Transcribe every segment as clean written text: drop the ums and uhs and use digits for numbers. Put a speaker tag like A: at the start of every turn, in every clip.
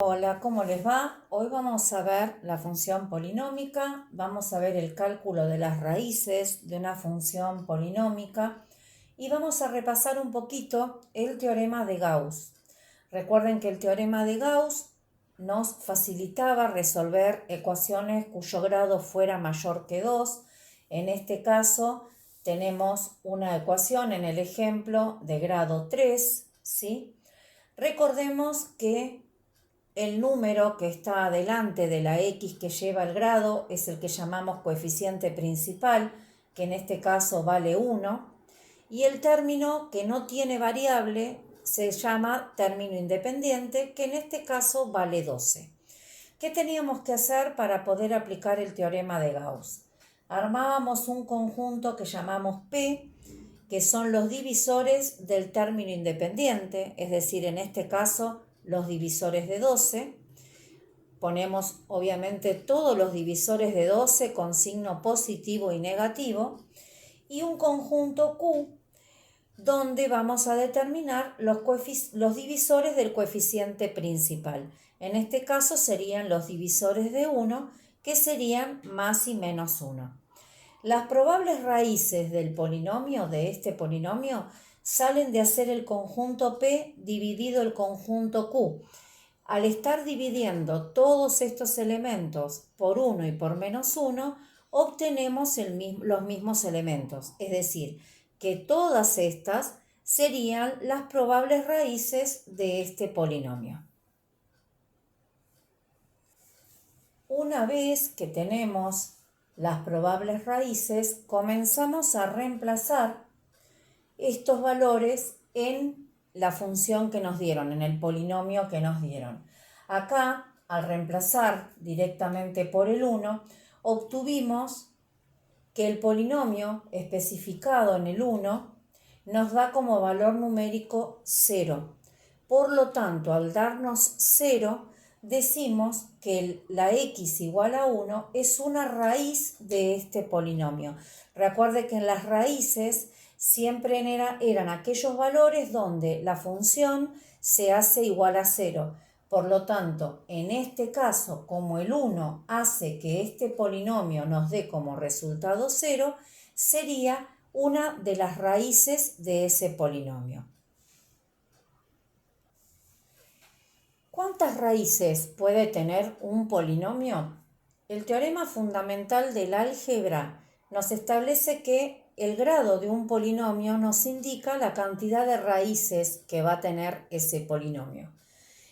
A: Hola, ¿cómo les va? Hoy vamos a ver la función polinómica, vamos a ver el cálculo de las raíces de una función polinómica y vamos a repasar un poquito el teorema de Gauss. Recuerden que el teorema de Gauss nos facilitaba resolver ecuaciones cuyo grado fuera mayor que 2. En este caso tenemos una ecuación en el ejemplo de grado 3, ¿sí? Recordemos que el número que está delante de la x que lleva el grado es el que llamamos coeficiente principal, que en este caso vale 1, y el término que no tiene variable se llama término independiente, que en este caso vale 12. ¿Qué teníamos que hacer para poder aplicar el teorema de Gauss? Armábamos un conjunto que llamamos P, que son los divisores del término independiente, es decir, en este caso los divisores de 12. Ponemos obviamente todos los divisores de 12 con signo positivo y negativo y un conjunto Q donde vamos a determinar los divisores del coeficiente principal. En este caso serían los divisores de 1, que serían más y menos 1. Las probables raíces del polinomio, de este polinomio, salen de hacer el conjunto P dividido el conjunto Q. Al estar dividiendo todos estos elementos por 1 y por menos 1, obtenemos los mismos elementos, es decir, que todas estas serían las probables raíces de este polinomio. Una vez que tenemos las probables raíces, comenzamos a reemplazar estos valores en la función que nos dieron, en el polinomio que nos dieron. Acá, al reemplazar directamente por el 1, obtuvimos que el polinomio especificado en el 1 nos da como valor numérico 0. Por lo tanto, al darnos 0, decimos que la x igual a 1 es una raíz de este polinomio. Recuerde que en las raíces siempre eran aquellos valores donde la función se hace igual a 0. Por lo tanto, en este caso, como el 1 hace que este polinomio nos dé como resultado 0, sería una de las raíces de ese polinomio. ¿Cuántas raíces puede tener un polinomio? El teorema fundamental del álgebra nos establece que el grado de un polinomio nos indica la cantidad de raíces que va a tener ese polinomio.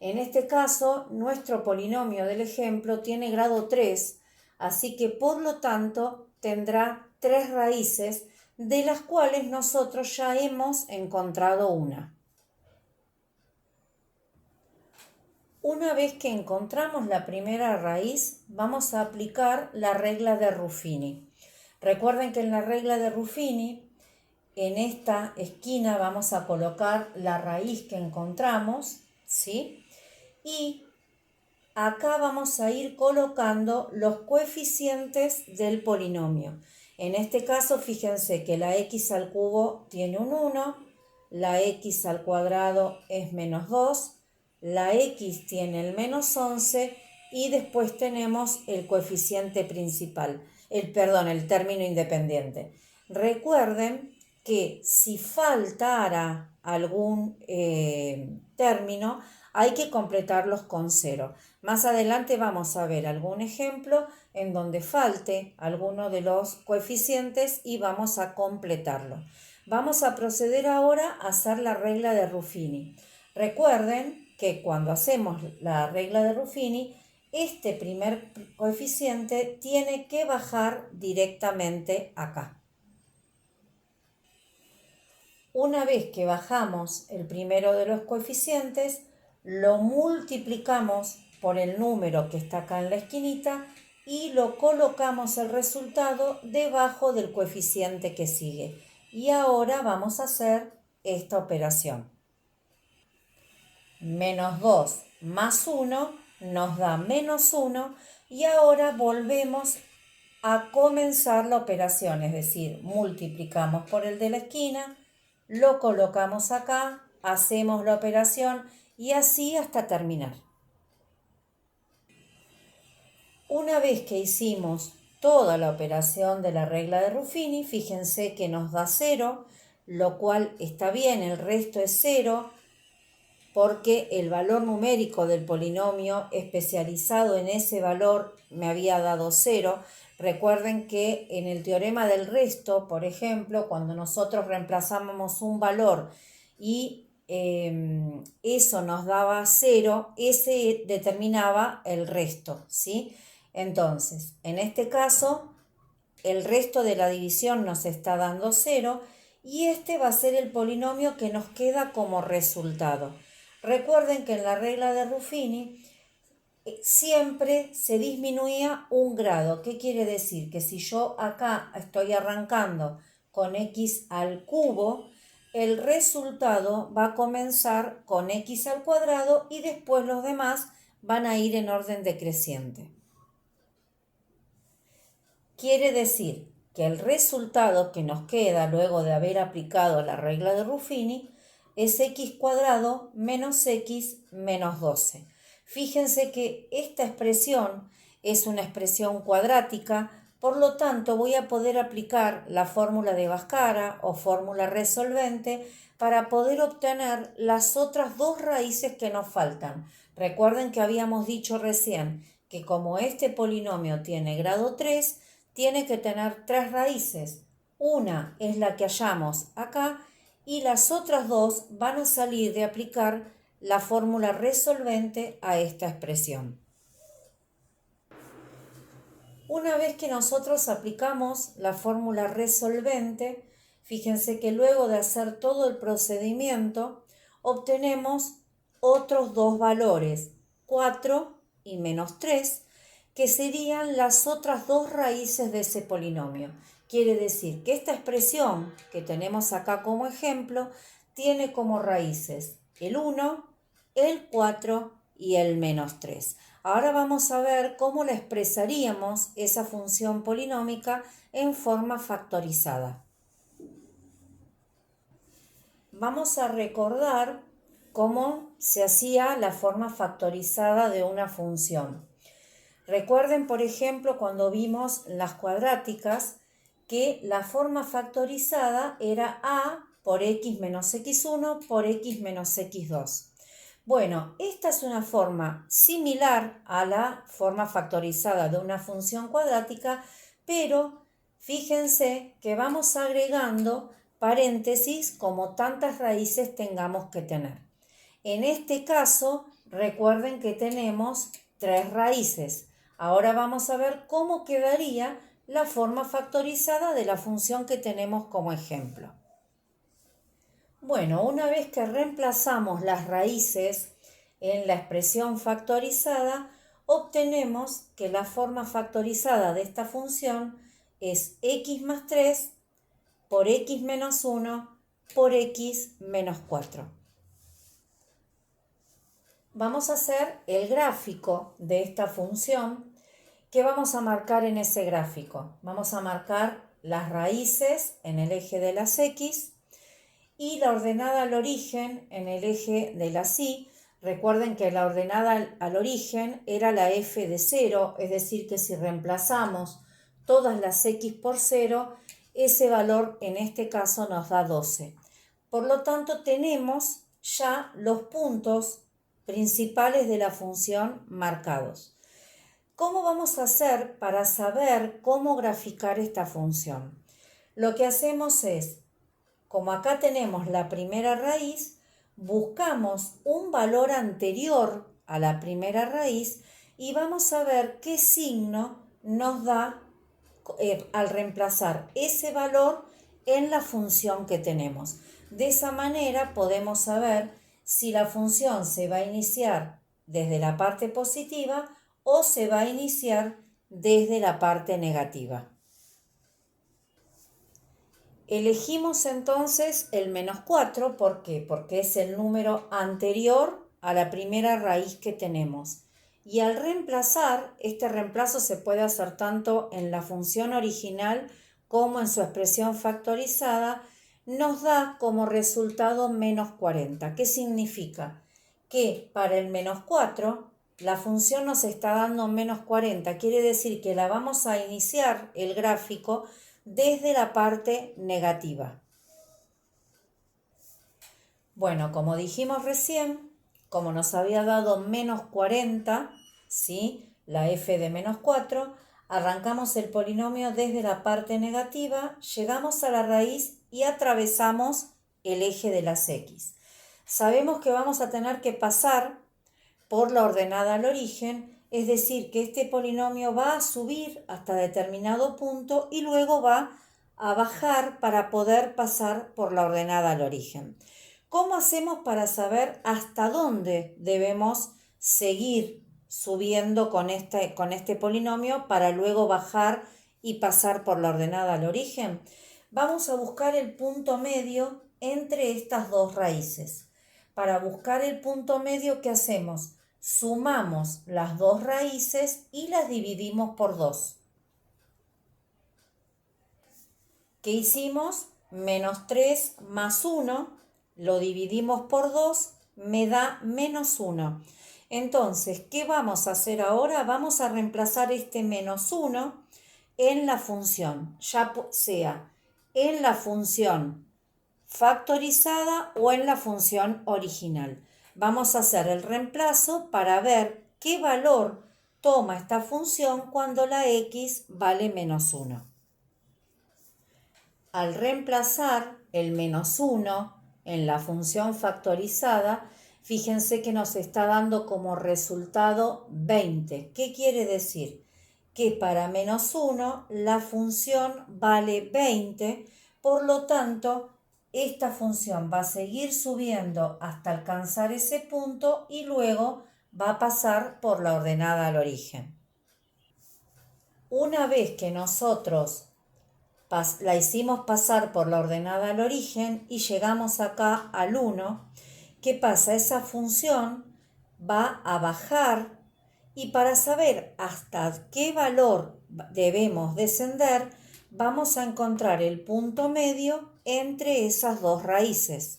A: En este caso, nuestro polinomio del ejemplo tiene grado 3, así que por lo tanto tendrá 3 raíces, de las cuales nosotros ya hemos encontrado una. Una vez que encontramos la primera raíz, vamos a aplicar la regla de Ruffini. Recuerden que en la regla de Ruffini, en esta esquina vamos a colocar la raíz que encontramos, ¿sí? Y acá vamos a ir colocando los coeficientes del polinomio. En este caso, fíjense que la x al cubo tiene un 1, la x al cuadrado es menos 2, la x tiene el menos 11 y después tenemos el coeficiente principal, el término independiente. Recuerden que si faltara algún término, hay que completarlos con 0. Más adelante vamos a ver algún ejemplo en donde falte alguno de los coeficientes y vamos a completarlo. Vamos a proceder ahora a hacer la regla de Ruffini. Recuerden que cuando hacemos la regla de Ruffini, este primer coeficiente tiene que bajar directamente acá. Una vez que bajamos el primero de los coeficientes, lo multiplicamos por el número que está acá en la esquinita y lo colocamos el resultado debajo del coeficiente que sigue. Y ahora vamos a hacer esta operación. Menos 2 más 1 nos da menos 1 y ahora volvemos a comenzar la operación, es decir, multiplicamos por el de la esquina, lo colocamos acá, hacemos la operación y así hasta terminar. Una vez que hicimos toda la operación de la regla de Ruffini, fíjense que nos da 0, lo cual está bien, el resto es 0, porque el valor numérico del polinomio especializado en ese valor me había dado 0. Recuerden que en el teorema del resto, por ejemplo, cuando nosotros reemplazábamos un valor y eso nos daba 0, ese determinaba el resto, ¿sí? Entonces, en este caso, el resto de la división nos está dando 0 y este va a ser el polinomio que nos queda como resultado. Recuerden que en la regla de Ruffini siempre se disminuía un grado. ¿Qué quiere decir? Que si yo acá estoy arrancando con x al cubo, el resultado va a comenzar con x al cuadrado y después los demás van a ir en orden decreciente. Quiere decir que el resultado que nos queda luego de haber aplicado la regla de Ruffini es x cuadrado menos x menos 12. Fíjense que esta expresión es una expresión cuadrática, por lo tanto voy a poder aplicar la fórmula de Bhaskara o fórmula resolvente para poder obtener las otras dos raíces que nos faltan. Recuerden que habíamos dicho recién que como este polinomio tiene grado 3, tiene que tener 3 raíces. Una es la que hallamos acá y las otras dos van a salir de aplicar la fórmula resolvente a esta expresión. Una vez que nosotros aplicamos la fórmula resolvente, fíjense que luego de hacer todo el procedimiento, obtenemos otros dos valores, 4 y menos 3, que serían las otras dos raíces de ese polinomio. Quiere decir que esta expresión que tenemos acá como ejemplo tiene como raíces el 1, el 4 y el menos 3. Ahora vamos a ver cómo la expresaríamos esa función polinómica en forma factorizada. Vamos a recordar cómo se hacía la forma factorizada de una función. Recuerden, por ejemplo, cuando vimos las cuadráticas, que la forma factorizada era a por x menos x1 por x menos x2. Bueno, esta es una forma similar a la forma factorizada de una función cuadrática, pero fíjense que vamos agregando paréntesis como tantas raíces tengamos que tener. En este caso, recuerden que tenemos 3 raíces. Ahora vamos a ver cómo quedaría la forma factorizada de la función que tenemos como ejemplo. Bueno, una vez que reemplazamos las raíces en la expresión factorizada, obtenemos que la forma factorizada de esta función es x más 3 por x menos 1 por x menos 4. Vamos a hacer el gráfico de esta función. ¿Qué vamos a marcar en ese gráfico? Vamos a marcar las raíces en el eje de las x y la ordenada al origen en el eje de las y. Recuerden que la ordenada al origen era la f de 0, es decir, que si reemplazamos todas las x por 0, ese valor en este caso nos da 12. Por lo tanto, tenemos ya los puntos principales de la función marcados. ¿Cómo vamos a hacer para saber cómo graficar esta función? Lo que hacemos es, como acá tenemos la primera raíz, buscamos un valor anterior a la primera raíz y vamos a ver qué signo nos da al reemplazar ese valor en la función que tenemos. De esa manera podemos saber si la función se va a iniciar desde la parte positiva o se va a iniciar desde la parte negativa. Elegimos entonces el menos 4, ¿por qué? Porque es el número anterior a la primera raíz que tenemos. Y al reemplazar, este reemplazo se puede hacer tanto en la función original como en su expresión factorizada, nos da como resultado menos 40. ¿Qué significa? Que para el menos 4 la función nos está dando menos 40. Quiere decir que la vamos a iniciar el gráfico desde la parte negativa. Bueno, como dijimos recién, como nos había dado menos 40, ¿sí? La f de menos 4, arrancamos el polinomio desde la parte negativa, llegamos a la raíz y atravesamos el eje de las x. Sabemos que vamos a tener que pasar por la ordenada al origen, es decir, que este polinomio va a subir hasta determinado punto y luego va a bajar para poder pasar por la ordenada al origen. ¿Cómo hacemos para saber hasta dónde debemos seguir subiendo con este polinomio para luego bajar y pasar por la ordenada al origen? Vamos a buscar el punto medio entre estas dos raíces. Para buscar el punto medio, ¿qué hacemos? Sumamos las dos raíces y las dividimos por 2. ¿Qué hicimos? Menos 3 más 1, lo dividimos por 2, me da menos 1. Entonces, ¿qué vamos a hacer ahora? Vamos a reemplazar este menos 1 en la función, ya sea en la función factorizada o en la función original. Vamos a hacer el reemplazo para ver qué valor toma esta función cuando la x vale menos 1. Al reemplazar el menos 1 en la función factorizada, fíjense que nos está dando como resultado 20. ¿Qué quiere decir? Que para menos 1 la función vale 20, por lo tanto, esta función va a seguir subiendo hasta alcanzar ese punto y luego va a pasar por la ordenada al origen. Una vez que nosotros la hicimos pasar por la ordenada al origen y llegamos acá al 1, ¿qué pasa? Esa función va a bajar y para saber hasta qué valor debemos descender, vamos a encontrar el punto medio entre esas dos raíces.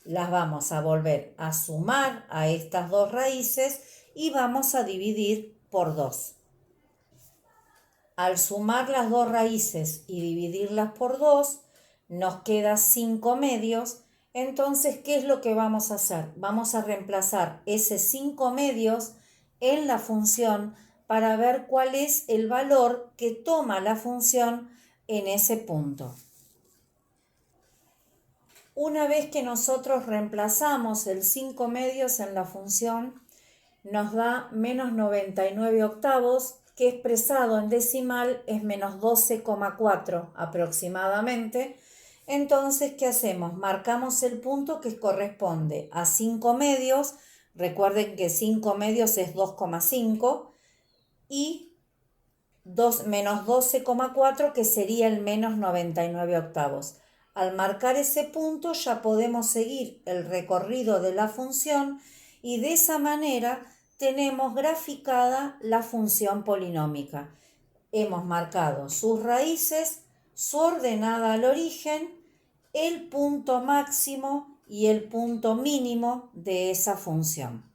A: Las vamos a volver a sumar a estas dos raíces y vamos a dividir por 2. Al sumar las dos raíces y dividirlas por 2, nos queda 5 medios. Entonces, ¿qué es lo que vamos a hacer? Vamos a reemplazar ese 5 medios en la función para ver cuál es el valor que toma la función en ese punto. Una vez que nosotros reemplazamos el 5 medios en la función, nos da menos 99 octavos, que expresado en decimal es menos 12,4 aproximadamente. Entonces, ¿qué hacemos? Marcamos el punto que corresponde a 5 medios. Recuerden que 5 medios es 2,5 y menos 12,4 que sería el menos 99 octavos. Al marcar ese punto ya podemos seguir el recorrido de la función y de esa manera tenemos graficada la función polinómica. Hemos marcado sus raíces, su ordenada al origen, el punto máximo y el punto mínimo de esa función.